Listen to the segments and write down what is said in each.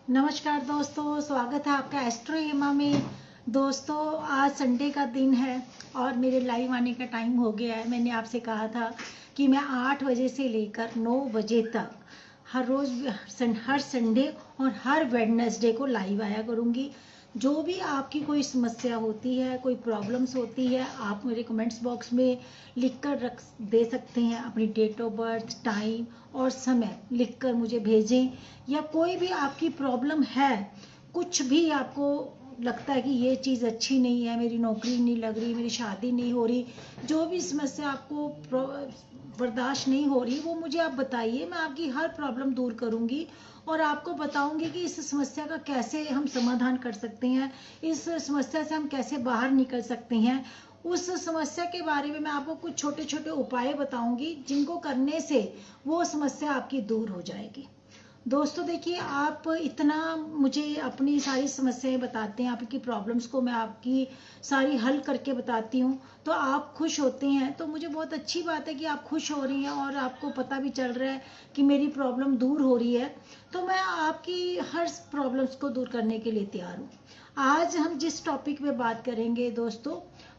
नमस्कार दोस्तों, स्वागत है आपका एस्ट्रो हेमा में। दोस्तों, आज संडे का दिन है और मेरे लाइव आने का टाइम हो गया है। मैंने आपसे कहा था कि मैं 8 बजे से लेकर 9 बजे तक हर रोज़, हर संडे और हर वेडनेसडे को लाइव आया करूँगी। जो भी आपकी कोई समस्या होती है, कोई प्रॉब्लम्स होती है, आप मेरे कमेंट्स बॉक्स में लिख कर रख दे सकते हैं। अपनी डेट ऑफ बर्थ, टाइम और समय लिख कर मुझे भेजें। या कोई भी आपकी प्रॉब्लम है, कुछ भी आपको लगता है कि ये चीज़ अच्छी नहीं है, मेरी नौकरी नहीं लग रही, मेरी शादी नहीं हो रही, जो भी समस्या आपको बर्दाश्त नहीं हो रही, वो मुझे आप बताइए। मैं आपकी हर प्रॉब्लम दूर करूँगी और आपको बताऊंगी कि इस समस्या का कैसे हम समाधान कर सकते हैं, इस समस्या से हम कैसे बाहर निकल सकते हैं। उस समस्या के बारे में मैं आपको कुछ छोटे छोटे उपाय बताऊंगी, जिनको करने से वो समस्या आपकी दूर हो जाएगी। दोस्तों देखिए, आप इतना मुझे अपनी सारी समस्याएं बताते हैं, आपकी प्रॉब्लम्स को मैं आपकी सारी हल करके बताती हूँ, तो आप खुश होते हैं। तो मुझे बहुत अच्छी बात है कि आप खुश हो रही हैं और आपको पता भी चल रहा है कि मेरी प्रॉब्लम दूर हो रही है। तो मैं आपकी हर प्रॉब्लम्स को दूर करने के लिए तैयार हूँ। आज हम जिस टॉपिक पे बात करेंगे दोस्तों,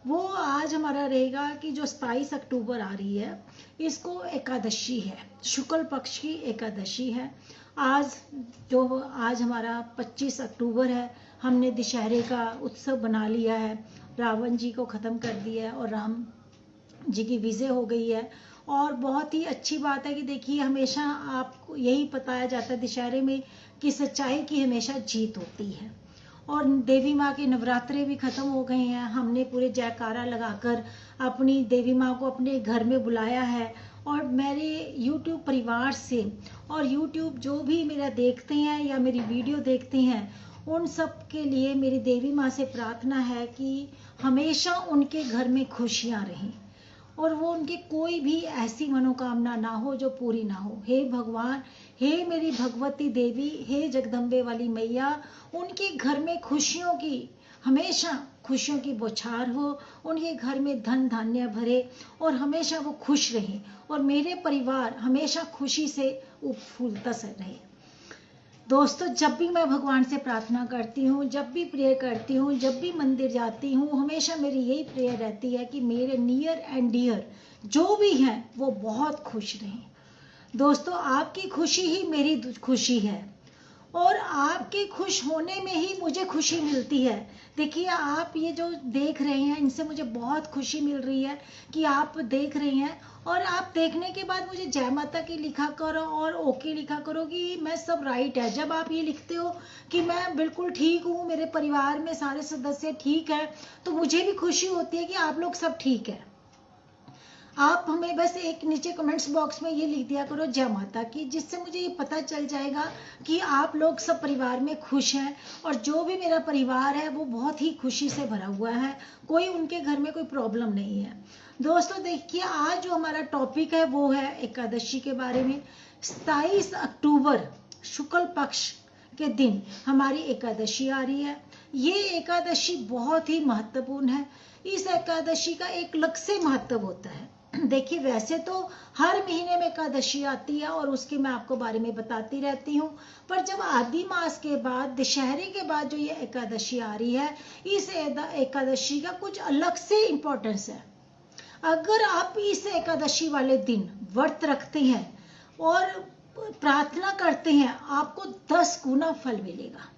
वो आज हमारा रहेगा कि जो 27 अक्टूबर आ रही है, इसको एकादशी है, शुक्ल पक्ष की एकादशी है। आज हमारा 25 अक्टूबर है। हमने दशहरे का उत्सव बना लिया है, रावण जी को ख़त्म कर दिया है और राम जी की विजय हो गई है। और बहुत ही अच्छी बात है कि देखिए, हमेशा आपको यही बताया जाता है दशहरे में कि सच्चाई की हमेशा जीत होती है। और देवी माँ के नवरात्रे भी ख़त्म हो गए हैं। हमने पूरे जयकारा लगाकर अपनी देवी माँ को अपने घर में बुलाया है। और मेरे YouTube परिवार से और YouTube जो भी मेरा देखते हैं या मेरी वीडियो देखते हैं, उन सब के लिए मेरी देवी माँ से प्रार्थना है कि हमेशा उनके घर में खुशियाँ रहें और वो उनकी कोई भी ऐसी मनोकामना ना हो जो पूरी ना हो। हे भगवान, हे मेरी भगवती देवी, हे जगदम्बे वाली मैया, उनके घर में खुशियों की, हमेशा खुशियों की बौछार हो, उनके घर में धन धान्य भरे और हमेशा वो खुश रहे और मेरे परिवार हमेशा खुशी से फूलता सा रहे। दोस्तों, जब भी मैं भगवान से प्रार्थना करती हूँ, जब भी प्रेयर करती हूँ, जब भी मंदिर जाती हूँ, हमेशा मेरी यही प्रेयर रहती है कि मेरे नियर एंड डियर जो भी हैं वो बहुत खुश रहें। दोस्तों, आपकी खुशी ही मेरी खुशी है और आपके खुश होने में ही मुझे खुशी मिलती है। देखिए, आप ये जो देख रहे हैं, इनसे मुझे बहुत खुशी मिल रही है कि आप देख रहे हैं। और आप देखने के बाद मुझे जय माता की लिखा करो और ओके लिखा करो कि मैं सब राइट है। जब आप ये लिखते हो कि मैं बिल्कुल ठीक हूँ, मेरे परिवार में सारे सदस्य ठीक है, तो मुझे भी खुशी होती है कि आप लोग सब ठीक है। आप हमें बस एक नीचे कमेंट्स बॉक्स में ये लिख दिया करो जय माता की, जिससे मुझे ये पता चल जाएगा कि आप लोग सब परिवार में खुश हैं और जो भी मेरा परिवार है वो बहुत ही खुशी से भरा हुआ है, कोई उनके घर में कोई प्रॉब्लम नहीं है। दोस्तों देखिए, आज जो हमारा टॉपिक है वो है एकादशी के बारे में। 27 अक्टूबर शुक्ल पक्ष के दिन हमारी एकादशी आ रही है। ये एकादशी बहुत ही महत्वपूर्ण है। इस एकादशी का एक अलग से महत्व होता है। देखिए, वैसे तो हर महीने में एकादशी आती है और उसके मैं आपको बारे में बताती रहती हूँ, पर जब आदि मास के बाद, दशहरे के बाद जो ये एकादशी आ रही है, इस एकादशी का कुछ अलग से इम्पोर्टेंस है। अगर आप इस एकादशी वाले दिन व्रत रखते हैं और प्रार्थना करते हैं, आपको 10 गुना फल मिलेगा।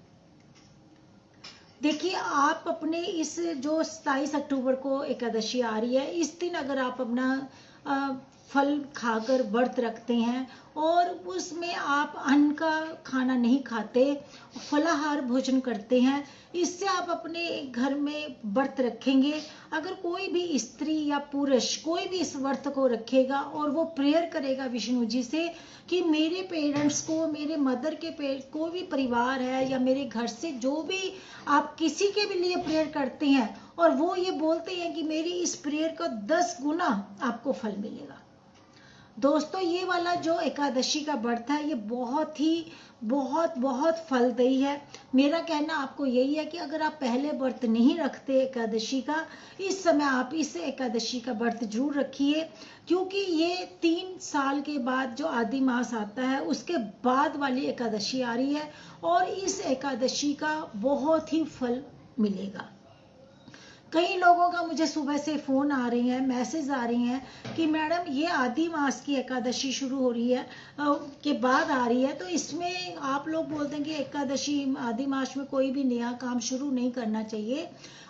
देखिए, आप अपने इस जो 27 अक्टूबर को एकादशी आ रही है, इस दिन अगर आप अपना फल खाकर व्रत रखते हैं और उसमें आप अन्न का खाना नहीं खाते, फलाहार भोजन करते हैं, इससे आप अपने घर में व्रत रखेंगे। अगर कोई भी स्त्री या पुरुष कोई भी इस व्रत को रखेगा और वो प्रेयर करेगा विष्णु जी से कि मेरे पेरेंट्स को, मेरे मदर के कोई भी परिवार है या मेरे घर से जो भी, आप किसी के भी लिए प्रेयर करते हैं और वो ये बोलते हैं कि मेरी इस प्रेयर का 10 गुना आपको फल मिलेगा। दोस्तों, ये वाला जो एकादशी का व्रत है, ये बहुत ही बहुत बहुत फलदायी है। मेरा कहना आपको यही है कि अगर आप पहले व्रत नहीं रखते एकादशी का, इस समय आप इस एकादशी का व्रत जरूर रखिए, क्योंकि ये 3 साल के बाद जो आदि मास आता है उसके बाद वाली एकादशी आ रही है और इस एकादशी का बहुत ही फल मिलेगा। कई लोगों का मुझे सुबह से फ़ोन आ रहे हैं, मैसेज आ रही हैं कि मैडम ये आदि मास की एकादशी शुरू हो रही है के बाद आ रही है, तो इसमें आप लोग बोलते हैं कि एकादशी आदि मास में कोई भी नया काम शुरू नहीं करना चाहिए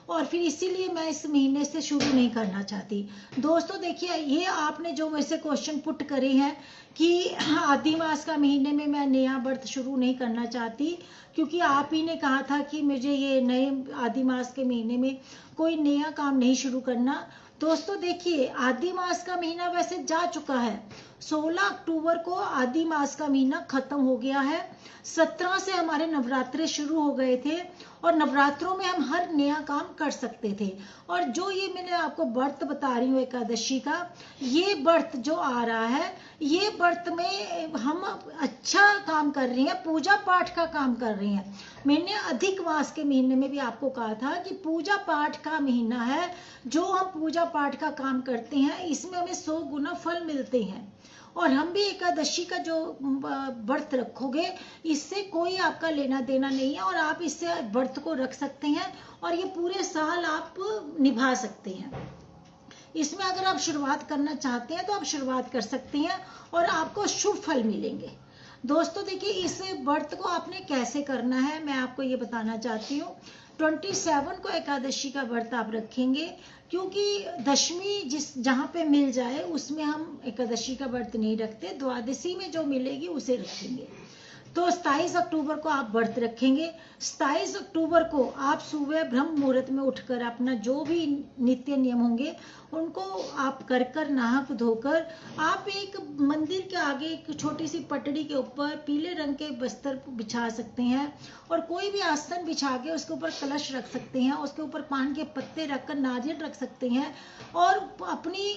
और फिर इसीलिए मैं इस महीने से शुरू नहीं करना चाहती। दोस्तों देखिए, ये आपने जो मेरे से क्वेश्चन पुट करे हैं कि आदि मास का महीने में मैं नया व्रत शुरू नहीं करना चाहती, क्योंकि आप ही ने कहा था कि मुझे ये नए आदि मास के महीने में कोई नया काम नहीं शुरू करना। दोस्तों देखिए, आदि मास का महीना वैसे जा चुका है। 16 अक्टूबर को आदि मास का महीना खत्म हो गया है। 17 से हमारे नवरात्रे शुरू हो गए थे और नवरात्रों में हम हर नया काम कर सकते थे। और जो ये मैंने आपको व्रत बता रही हूँ एकादशी का, ये व्रत जो आ रहा है, ये व्रत में हम अच्छा काम कर रहे हैं, पूजा पाठ का काम कर रहे हैं। मैंने अधिक मास के महीने में भी आपको कहा था कि पूजा पाठ का महीना है, जो हम पूजा पाठ का काम करते हैं इसमें हमें 100 गुना फल मिलते हैं। और हम भी एकादशी का जो व्रत रखोगे, इससे कोई आपका लेना देना नहीं है और आप इससे व्रत को रख सकते हैं और ये पूरे साल आप निभा सकते हैं। इसमें अगर आप शुरुआत करना चाहते हैं तो आप शुरुआत कर सकते हैं और आपको शुभ फल मिलेंगे। दोस्तों देखिए, इस व्रत को आपने कैसे करना है मैं आपको ये बताना चाहती हूँ। 27 को एकादशी का व्रत आप रखेंगे, क्योंकि दशमी जहाँ पे मिल जाए उसमें हम एकादशी का व्रत नहीं रखते, द्वादशी में जो मिलेगी उसे रखेंगे। तो 27 अक्टूबर को आप व्रत रखेंगे। 27 अक्टूबर को आप सुबह ब्रह्म मुहूर्त में उठकर अपना जो भी नित्य नियम होंगे उनको आप कर नहा धोकर आप एक मंदिर के आगे एक छोटी सी पटड़ी के ऊपर पीले रंग के बस्तर बिछा सकते हैं और कोई भी आसन बिछा के उसके ऊपर कलश रख सकते हैं, उसके ऊपर पान के पत्ते रखकर नारियल रख सकते हैं और अपनी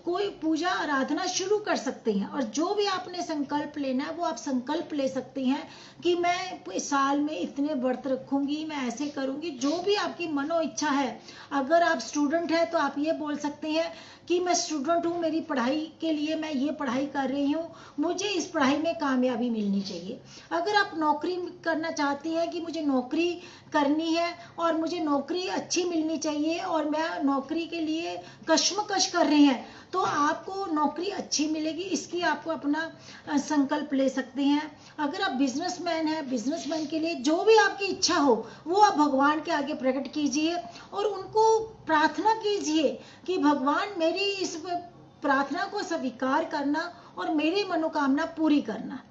कोई पूजा आराधना शुरू कर सकते हैं। और जो भी आपने संकल्प लेना है वो आप संकल्प ले सकते हैं कि मैं इस साल में इतने व्रत रखूंगी, मैं ऐसे करूंगी, जो भी आपकी मनो इच्छा है। अगर आप स्टूडेंट हैं तो आप ये बोल सकते हैं कि मैं स्टूडेंट हूँ, मेरी पढ़ाई के लिए मैं ये पढ़ाई कर रही हूँ, मुझे इस पढ़ाई में कामयाबी मिलनी चाहिए। अगर आप नौकरी करना चाहती हैं कि मुझे नौकरी करनी है और मुझे नौकरी अच्छी मिलनी चाहिए और मैं नौकरी के लिए कश्मकश कर रही हैं, तो आपको नौकरी अच्छी मिलेगी, इसकी आपको अपना संकल्प ले सकते हैं। अगर आप बिजनेसमैन हैं, बिजनेसमैन के लिए जो भी आपकी इच्छा हो वो आप भगवान के आगे प्रकट कीजिए और उनको प्रार्थना कीजिए कि भगवान मेरी इस प्रार्थना को स्वीकार करना और मेरी मनोकामना पूरी करना।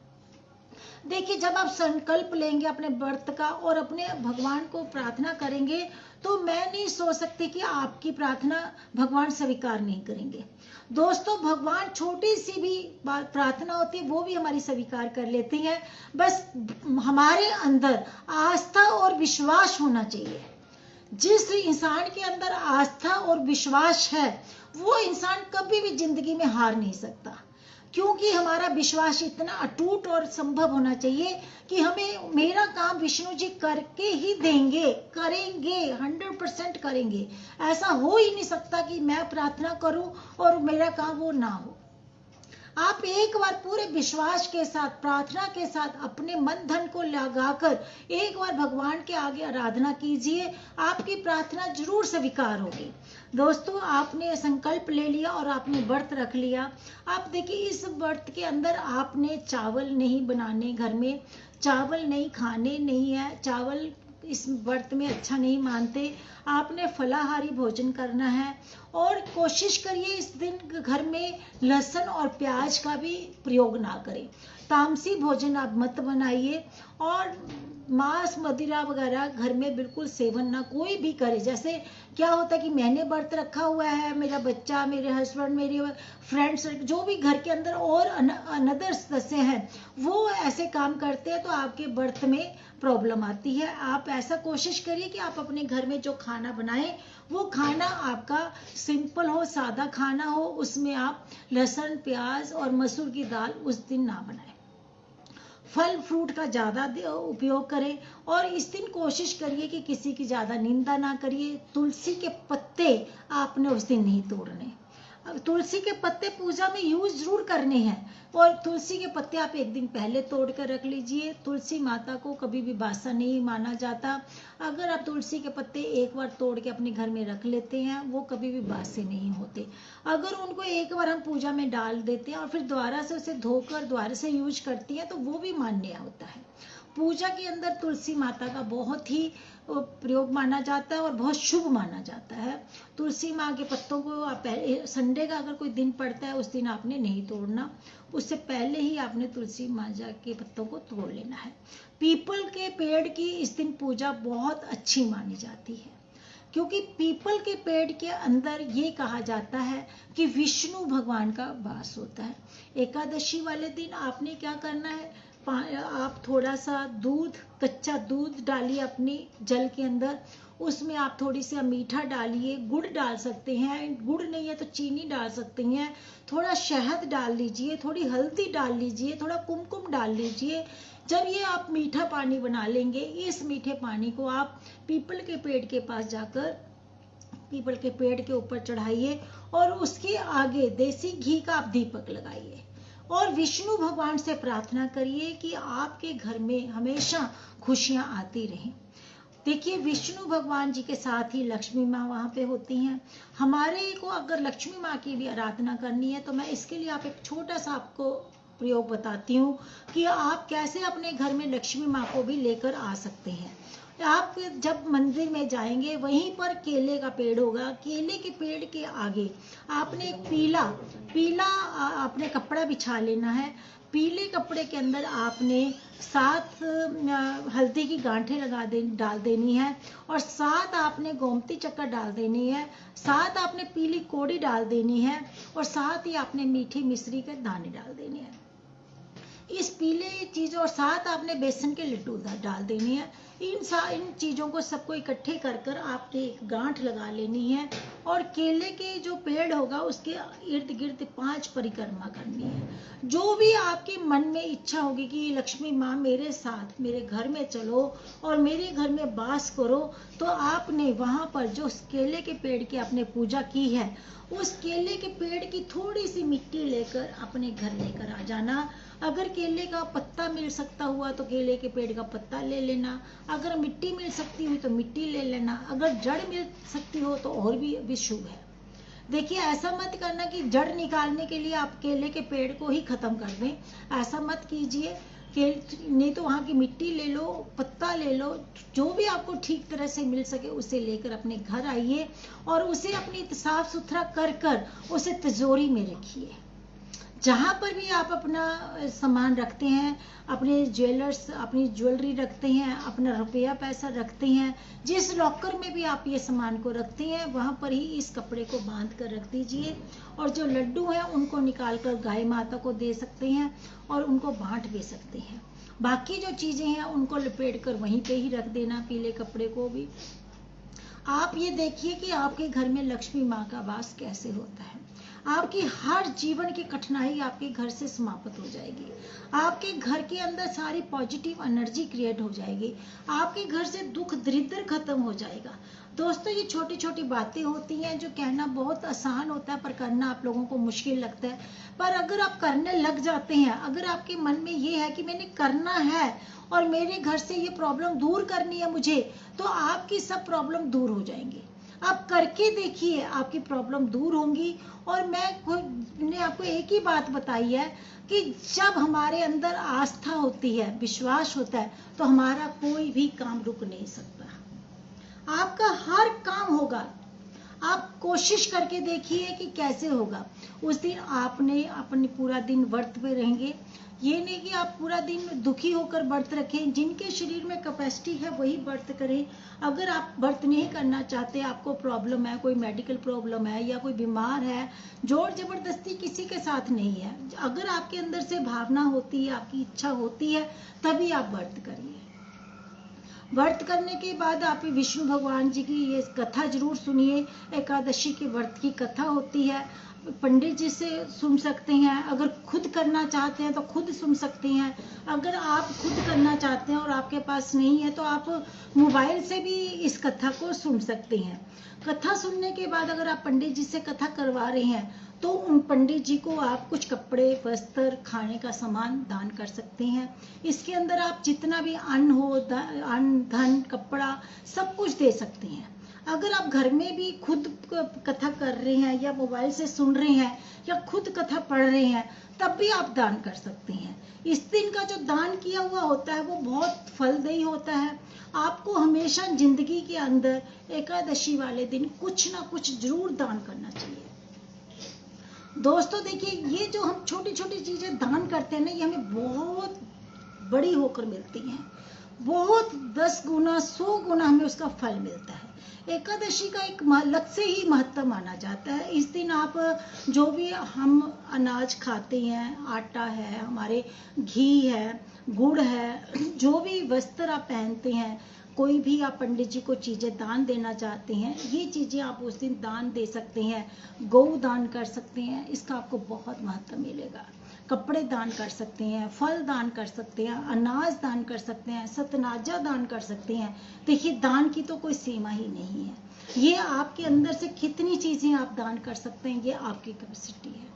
देखिए, जब आप संकल्प लेंगे अपने व्रत का और अपने भगवान को प्रार्थना करेंगे, तो मैं नहीं सोच सकती कि आपकी प्रार्थना भगवान स्वीकार नहीं करेंगे। दोस्तों, भगवान छोटी सी भी प्रार्थना होती है वो भी हमारी स्वीकार कर लेती हैं, बस हमारे अंदर आस्था और विश्वास होना चाहिए। जिस इंसान के अंदर आस्था और विश्वास है वो इंसान कभी भी जिंदगी में हार नहीं सकता, क्योंकि हमारा विश्वास इतना अटूट और संभव होना चाहिए कि हमें मेरा काम विष्णु जी करके ही देंगे, करेंगे, 100% करेंगे। ऐसा हो ही नहीं सकता कि मैं प्रार्थना करूं और मेरा काम वो ना हो। आप एक बार पूरे विश्वास के साथ, प्रार्थना के साथ अपने मन धन को लगाकर एक बार भगवान के आगे आराधना कीजिए, आपकी प्रार्थना जरूर स्वीकार होगी। दोस्तों, आपने संकल्प ले लिया और आपने व्रत रख लिया। आप देखिए, इस व्रत के अंदर आपने चावल नहीं बनाने, घर में चावल नहीं खाने नहीं है, चावल इस व्रत में अच्छा नहीं मानते। आपने फलाहारी भोजन करना है और कोशिश करिए इस दिन घर में लहसुन और प्याज का भी प्रयोग ना करें। तामसी भोजन आप मत बनाइए और मांस मदिरा वगैरह घर में बिल्कुल सेवन ना कोई भी करे। जैसे क्या होता है कि मैंने व्रत रखा हुआ है, मेरा बच्चा, मेरे हस्बैंड, मेरे फ्रेंड्स, जो भी घर के अंदर और अनदर सदस्य हैं वो ऐसे काम करते हैं तो आपके व्रत में प्रॉब्लम आती है। आप ऐसा कोशिश करिए कि आप अपने घर में जो खाना बनाएं वो खाना आपका सिंपल हो, सादा खाना हो, उसमें आप लहसुन, प्याज और मसूर की दाल उस दिन ना बनाएं। फल फ्रूट का ज़्यादा उपयोग करें और इस दिन कोशिश करिए कि किसी की ज़्यादा निंदा ना करिए। तुलसी के पत्ते आपने उस दिन नहीं तोड़ने। तुलसी के पत्ते पूजा में यूज जरूर करने हैं और तुलसी के पत्ते आप एक दिन पहले तोड़ कर रख लीजिए। तुलसी माता को कभी भी बासा नहीं माना जाता। अगर आप तुलसी के पत्ते एक बार तोड़ के अपने घर में रख लेते हैं वो कभी भी बासे नहीं होते। अगर उनको एक बार हम पूजा में डाल देते हैं और फिर दोबारा से उसे धोकर दोबारा से यूज करती हैं तो वो भी मान्य होता है। पूजा के अंदर तुलसी माता का बहुत ही प्रयोग माना जाता है और बहुत शुभ माना जाता है। तुलसी माँ के पत्तों को आप संडे का अगर कोई दिन पड़ता है उस दिन आपने नहीं तोड़ना, उससे पहले ही आपने तुलसी माता के पत्तों को तोड़ लेना है। पीपल के पेड़ की इस दिन पूजा बहुत अच्छी मानी जाती है क्योंकि पीपल के पेड़ के अंदर ये कहा जाता है कि विष्णु भगवान का वास होता है। एकादशी वाले दिन आपने क्या करना है, आप थोड़ा सा दूध, कच्चा दूध डालिए अपनी जल के अंदर, उसमें आप थोड़ी सी मीठा डालिए, गुड़ डाल सकते हैं, गुड़ नहीं है तो चीनी डाल सकते हैं, थोड़ा शहद डाल लीजिए, थोड़ी हल्दी डाल लीजिए, थोड़ा कुमकुम डाल लीजिए। जब ये आप मीठा पानी बना लेंगे, इस मीठे पानी को आप पीपल के पेड़ के पास जाकर पीपल के पेड़ के ऊपर चढ़ाइए और उसके आगे देसी घी का आप दीपक लगाइए और विष्णु भगवान से प्रार्थना करिए कि आपके घर में हमेशा खुशियां आती रहें। देखिए विष्णु भगवान जी के साथ ही लक्ष्मी माँ वहाँ पे होती हैं। हमारे को अगर लक्ष्मी माँ की भी आराधना करनी है तो मैं इसके लिए आप एक छोटा सा आपको प्रयोग बताती हूँ कि आप कैसे अपने घर में लक्ष्मी माँ को भी लेकर आ सकते हैं। आप जब मंदिर में जाएंगे वहीं पर केले का पेड़ होगा, केले के पेड़ के आगे आपने एक पीला आपने कपड़ा बिछा लेना है। पीले कपड़े के अंदर आपने 7 हल्दी की गांठें डाल देनी है और 7 आपने गोमती चक्कर डाल देनी है, 7 आपने पीली कोड़ी डाल देनी है और 7 ही आपने मीठी मिश्री के दाने डाल देने हैं। इस पीले चीज़ों और 7 आपने बेसन के लड्डू डाल देनी है। इन चीज़ों को सबको इकट्ठे कर कर आपने एक गांठ लगा लेनी है और केले के जो पेड़ होगा उसके इर्द गिर्द 5 परिक्रमा करनी है। जो भी आपके मन में इच्छा होगी कि लक्ष्मी माँ मेरे साथ मेरे घर में चलो और मेरे घर में वास करो, तो आपने वहाँ पर जो केले के पेड़ की आपने पूजा की है उस केले के पेड़ की थोड़ी सी मिट्टी लेकर अपने घर लेकर आ जाना। अगर केले का पत्ता मिल सकता हुआ तो केले के पेड़ का पत्ता ले लेना, अगर मिट्टी मिल सकती हुई तो मिट्टी ले लेना, अगर जड़ मिल सकती हो तो और भी शुभ है। देखिए ऐसा मत करना कि जड़ निकालने के लिए आप केले के पेड़ को ही खत्म कर दें, ऐसा मत कीजिए। नहीं तो वहाँ की मिट्टी ले लो, पत्ता ले लो, जो भी आपको ठीक तरह से मिल सके उसे लेकर अपने घर आइए और उसे अपनी साफ सुथरा कर उसे तिजोरी में रखिए। जहाँ पर भी आप अपना सामान रखते हैं, अपने ज्वेलर्स अपनी ज्वेलरी रखते हैं, अपना रुपया पैसा रखते हैं, जिस लॉकर में भी आप ये सामान को रखते हैं वहाँ पर ही इस कपड़े को बांध कर रख दीजिए और जो लड्डू हैं उनको निकाल कर गाय माता को दे सकते हैं और उनको बांट भी सकते हैं। बाकी जो चीज़ें हैं उनको लपेट कर वहीं पे ही रख देना, पीले कपड़े को भी। आप ये देखिए कि आपके घर में लक्ष्मी माँ का वास कैसे होता है। आपकी हर जीवन की कठिनाई आपके घर से समाप्त हो जाएगी, आपके घर के अंदर सारी पॉजिटिव एनर्जी क्रिएट हो जाएगी, आपके घर से दुख दरिद्र खत्म हो जाएगा। दोस्तों ये छोटी छोटी बातें होती हैं जो कहना बहुत आसान होता है पर करना आप लोगों को मुश्किल लगता है। पर अगर आप करने लग जाते हैं, अगर आपके मन में ये है कि मैंने करना है और मेरे घर से ये प्रॉब्लम दूर करनी है मुझे, तो आपकी सब प्रॉब्लम दूर हो जाएंगी। आप करके देखिए, आपकी प्रॉब्लम दूर होंगी। और मैंने आपको एक ही बात बताई है कि जब हमारे अंदर आस्था होती है, विश्वास होता है, तो हमारा कोई भी काम रुक नहीं सकता, आपका हर काम होगा। आप कोशिश करके देखिए कि कैसे होगा। उस दिन आपने अपने पूरा दिन व्रत पे रहेंगे, ये नहीं कि आप पूरा दिन दुखी होकर व्रत रखें। जिनके शरीर में कैपेसिटी है वही व्रत करें। अगर आप व्रत नहीं करना चाहते, आपको प्रॉब्लम है, कोई मेडिकल प्रॉब्लम है या कोई बीमार है, जोर जबरदस्ती किसी के साथ नहीं है। अगर आपके अंदर से भावना होती है, आपकी इच्छा होती है, तभी आप व्रत करिए। व्रत करने के बाद आप विष्णु भगवान जी की ये कथा जरूर सुनिए। एकादशी के व्रत की कथा होती है। पंडित जी से सुन सकते हैं, अगर खुद करना चाहते हैं तो खुद सुन सकते हैं। अगर आप खुद करना चाहते हैं और आपके पास नहीं है तो आप मोबाइल से भी इस कथा को सुन सकते हैं। कथा सुनने के बाद अगर आप पंडित जी से कथा करवा रहे हैं तो उन पंडित जी को आप कुछ कपड़े, वस्त्र, खाने का सामान दान कर सकते हैं। इसके अंदर आप जितना भी अन्न हो, अन्न, धन, कपड़ा, सब कुछ दे सकते हैं। अगर आप घर में भी खुद कथा कर रहे हैं या मोबाइल से सुन रहे हैं या खुद कथा पढ़ रहे हैं तब भी आप दान कर सकते हैं। इस दिन का जो दान किया हुआ होता है वो बहुत फलदायी होता है। आपको हमेशा जिंदगी के अंदर एकादशी वाले दिन कुछ ना कुछ जरूर दान करना चाहिए। दोस्तों देखिए, ये जो हम छोटी छोटी चीजें दान करते हैं ना, ये हमें बहुत बड़ी होकर मिलती हैं। बहुत 10 गुना 100 गुना हमें उसका फल मिलता है। एकादशी का एक अलग से ही महत्व माना जाता है। इस दिन आप जो भी हम अनाज खाते हैं, आटा है, हमारे घी है, गुड़ है, जो भी वस्त्र आप पहनते हैं, कोई भी आप पंडित जी को चीजें दान देना चाहते हैं, ये चीजें आप उस दिन दान दे सकते हैं। गौ दान कर सकते हैं, इसका आपको बहुत महत्व मिलेगा। कपड़े दान कर सकते हैं, फल दान कर सकते हैं, अनाज दान कर सकते हैं, सतनाजा दान कर सकते हैं। देखिए, दान की तो कोई सीमा ही नहीं है। ये आपके अंदर से कितनी चीजें आप दान कर सकते हैं, ये आपकी कैपेसिटी है।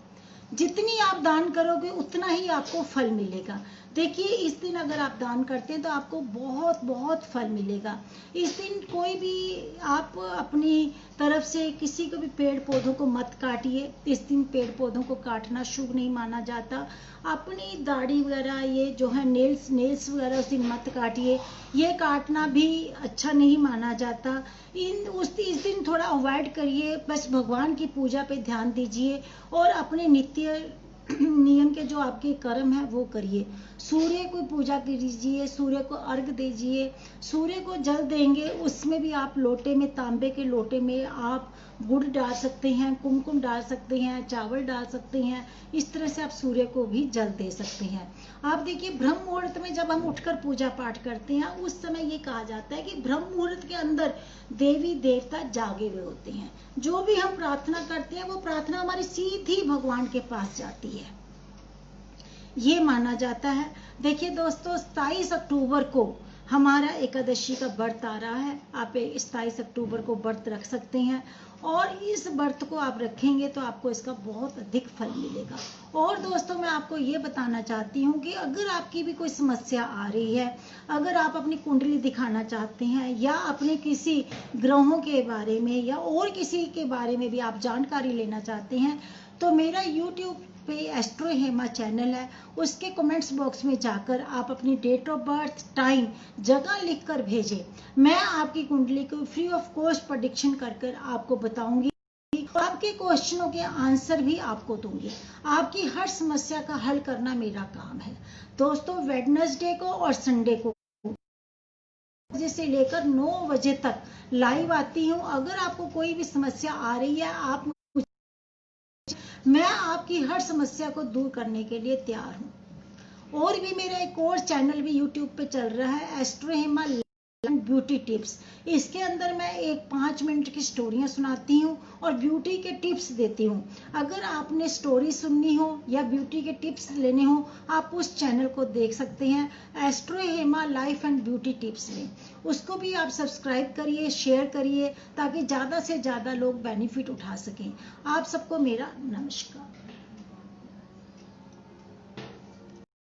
जितनी आप दान करोगे उतना ही आपको फल मिलेगा। देखिए, इस दिन अगर आप दान करते हैं तो आपको बहुत बहुत फल मिलेगा। इस दिन कोई भी आप अपनी तरफ से किसी को भी पेड़ पौधों को मत काटिए। इस दिन पेड़ पौधों को काटना शुभ नहीं माना जाता। अपनी दाढ़ी वगैरह, ये जो है नेल्स वगैरह, उस दिन मत काटिए। ये काटना भी अच्छा नहीं माना जाता। इस दिन थोड़ा अवॉइड करिए। बस भगवान की पूजा पे ध्यान दीजिए और अपने नित्य नियम के जो आपके कर्म है वो करिए। सूर्य को पूजा कीजिए, सूर्य को अर्घ दीजिए। सूर्य को जल देंगे, उसमें भी आप लोटे में, तांबे के लोटे में आप गुड़ डाल सकते हैं, कुमकुम डाल सकते हैं, चावल डाल सकते हैं। इस तरह से आप सूर्य को भी जल दे सकते हैं। आप देखिए, ब्रह्म मुहूर्त में जब हम उठकर पूजा पाठ करते हैं, उस समय ये कहा जाता है कि ब्रह्म मुहूर्त के अंदर देवी देवता जागे हुए होते हैं। जो भी हम प्रार्थना करते हैं वो प्रार्थना हमारी सीधी भगवान के पास जाती है, ये माना जाता है। देखिए दोस्तों, 27 अक्टूबर को हमारा एकादशी का व्रत आ रहा है। आप 27 अक्टूबर को व्रत रख सकते हैं और इस व्रत को आप रखेंगे तो आपको इसका बहुत अधिक फल मिलेगा। और दोस्तों, मैं आपको ये बताना चाहती हूँ कि अगर आपकी भी कोई समस्या आ रही है, अगर आप अपनी कुंडली दिखाना चाहते हैं या अपने किसी ग्रहों के बारे में या और किसी के बारे में भी आप जानकारी लेना चाहते हैं, तो मेरा YouTube पे एस्ट्रो हेमा चैनल है, उसके कमेंट्स बॉक्स में जाकर आप अपनी डेट ऑफ बर्थ, टाइम, जगह लिखकर भेजें। मैं आपकी कुंडली को फ्री ऑफ कॉस्ट प्रेडिक्शन कर आपको बताऊंगी। आपके क्वेश्चनों के आंसर भी आपको दूंगी। आपकी हर समस्या का हल करना मेरा काम है। दोस्तों, वेडनेसडे को और संडे को बजे से लेकर 9 बजे तक लाइव आती हूँ। अगर आपको कोई भी समस्या आ रही है, मैं आपकी हर समस्या को दूर करने के लिए तैयार हूँ। और भी मेरा एक और चैनल भी YouTube पे चल रहा है, एस्ट्रो हेमा ब्यूटी टिप्स। इसके अंदर मैं एक 5 मिनट की स्टोरियां सुनाती हूँ और ब्यूटी के टिप्स देती हूँ। अगर आपने स्टोरी सुननी हो या ब्यूटी के टिप्स लेने हो, आप उस चैनल को देख सकते हैं, astro Hema life and beauty tips में। उसको भी आप सब्सक्राइब करिए, शेयर करिए, ताकि ज़्यादा से ज़्यादा लोग बेनिफिट उठा सकें। आप सबको मेरा नमस्कार।